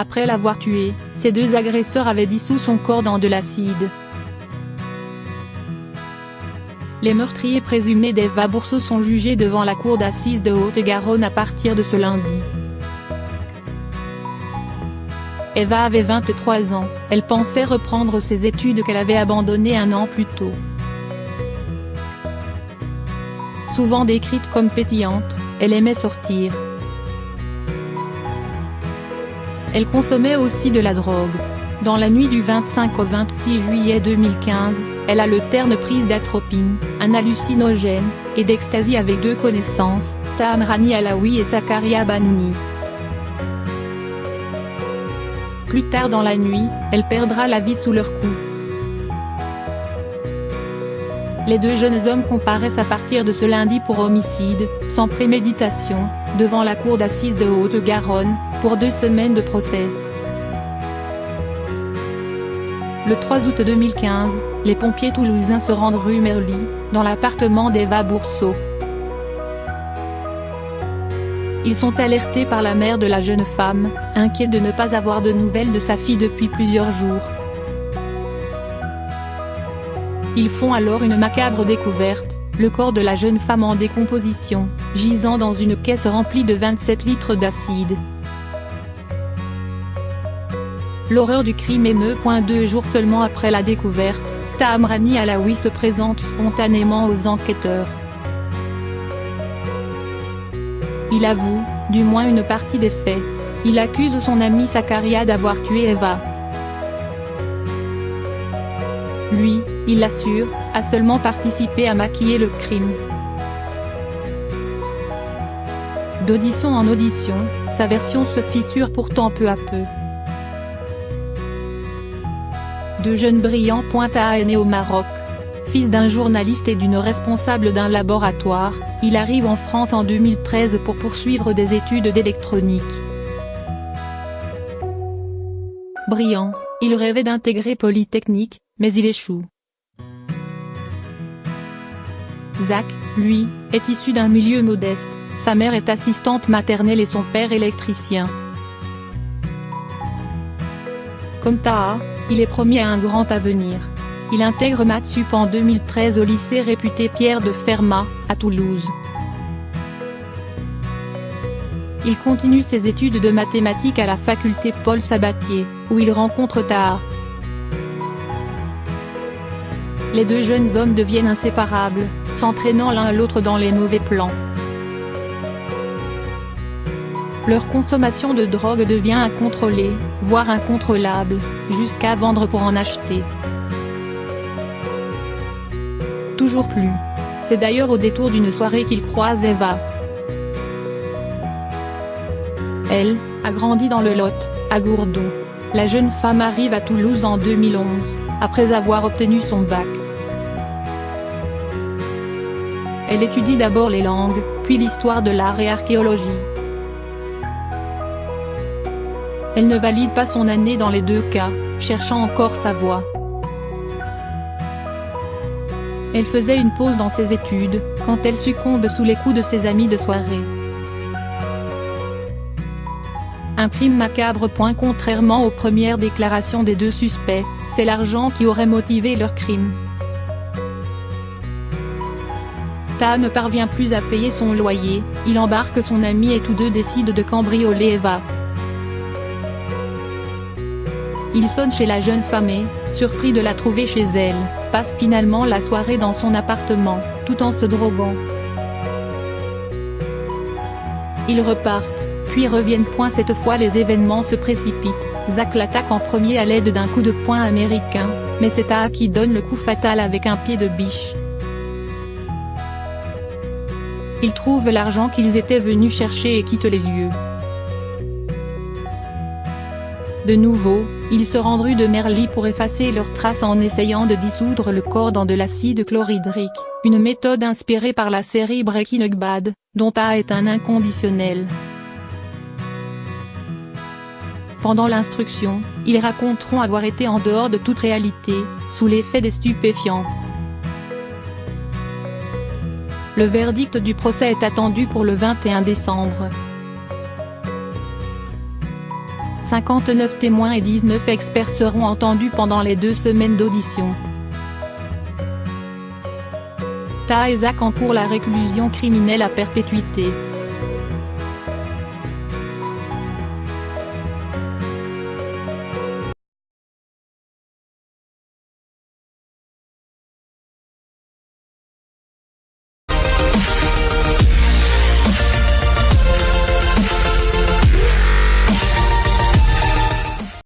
Après l'avoir tué, ces deux agresseurs avaient dissous son corps dans de l'acide. Les meurtriers présumés d'Eva Bourseau sont jugés devant la cour d'assises de Haute-Garonne à partir de ce lundi. Eva avait 23 ans, elle pensait reprendre ses études qu'elle avait abandonnées un an plus tôt. Souvent décrite comme pétillante, elle aimait sortir. Elle consommait aussi de la drogue. Dans la nuit du 25 au 26 juillet 2015, elle a le terne prise d'atropine, un hallucinogène, et d'ecstasy avec deux connaissances, Taham Rani Alaoui et Zakaria Banouni. Plus tard dans la nuit, elle perdra la vie sous leurs coups. Les deux jeunes hommes comparaissent à partir de ce lundi pour homicide, sans préméditation, devant la cour d'assises de Haute-Garonne, pour 2 semaines de procès. Le 3 août 2015, les pompiers toulousains se rendent rue Merly, dans l'appartement d'Eva Bourseau. Ils sont alertés par la mère de la jeune femme, inquiète de ne pas avoir de nouvelles de sa fille depuis plusieurs jours. Ils font alors une macabre découverte, le corps de la jeune femme en décomposition, gisant dans une caisse remplie de 27 litres d'acide. L'horreur du crime émeut. 2 jours seulement après la découverte, Taham Rani Alaoui se présente spontanément aux enquêteurs. Il avoue, du moins une partie des faits. Il accuse son ami Zakaria d'avoir tué Eva. Lui, il l'assure, a seulement participé à maquiller le crime. D'audition en audition, sa version se fissure pourtant peu à peu. Deux jeunes brillants. Taha est né au Maroc. Fils d'un journaliste et d'une responsable d'un laboratoire, il arrive en France en 2013 pour poursuivre des études d'électronique. Brillant, il rêvait d'intégrer Polytechnique, mais il échoue. Zach, lui, est issu d'un milieu modeste, sa mère est assistante maternelle et son père électricien. Comme Taha, il est promis à un grand avenir. Il intègre Maths Sup en 2013 au lycée réputé Pierre de Fermat, à Toulouse. Il continue ses études de mathématiques à la faculté Paul Sabatier, où il rencontre Taha. Les deux jeunes hommes deviennent inséparables, s'entraînant l'un l'autre dans les mauvais plans. Leur consommation de drogue devient incontrôlée, voire incontrôlable, jusqu'à vendre pour en acheter. Toujours plus. C'est d'ailleurs au détour d'une soirée qu'il croise Eva. Elle, a grandi dans le Lot, à Gourdon. La jeune femme arrive à Toulouse en 2011, après avoir obtenu son bac. Elle étudie d'abord les langues, puis l'histoire de l'art et archéologie. Elle ne valide pas son année dans les deux cas, cherchant encore sa voie. Elle faisait une pause dans ses études, quand elle succombe sous les coups de ses amis de soirée. Un crime macabre. Contrairement aux premières déclarations des deux suspects, c'est l'argent qui aurait motivé leur crime. Taha ne parvient plus à payer son loyer, il embarque son ami et tous deux décident de cambrioler Eva. Il sonne chez la jeune femme et, surpris de la trouver chez elle, passe finalement la soirée dans son appartement, tout en se droguant. Ils repartent, puis reviennent. Cette fois les événements se précipitent, Zach l'attaque en premier à l'aide d'un coup de poing américain, mais c'est Taha qui donne le coup fatal avec un pied de biche. Ils trouvent l'argent qu'ils étaient venus chercher et quittent les lieux. De nouveau, ils se rendent rue de Merly pour effacer leurs traces en essayant de dissoudre le corps dans de l'acide chlorhydrique, une méthode inspirée par la série Breaking Bad, dont Taha est un inconditionnel. Pendant l'instruction, ils raconteront avoir été en dehors de toute réalité, sous l'effet des stupéfiants. Le verdict du procès est attendu pour le 21 décembre. 59 témoins et 19 experts seront entendus pendant les 2 semaines d'audition. Taezak encourt la réclusion criminelle à perpétuité.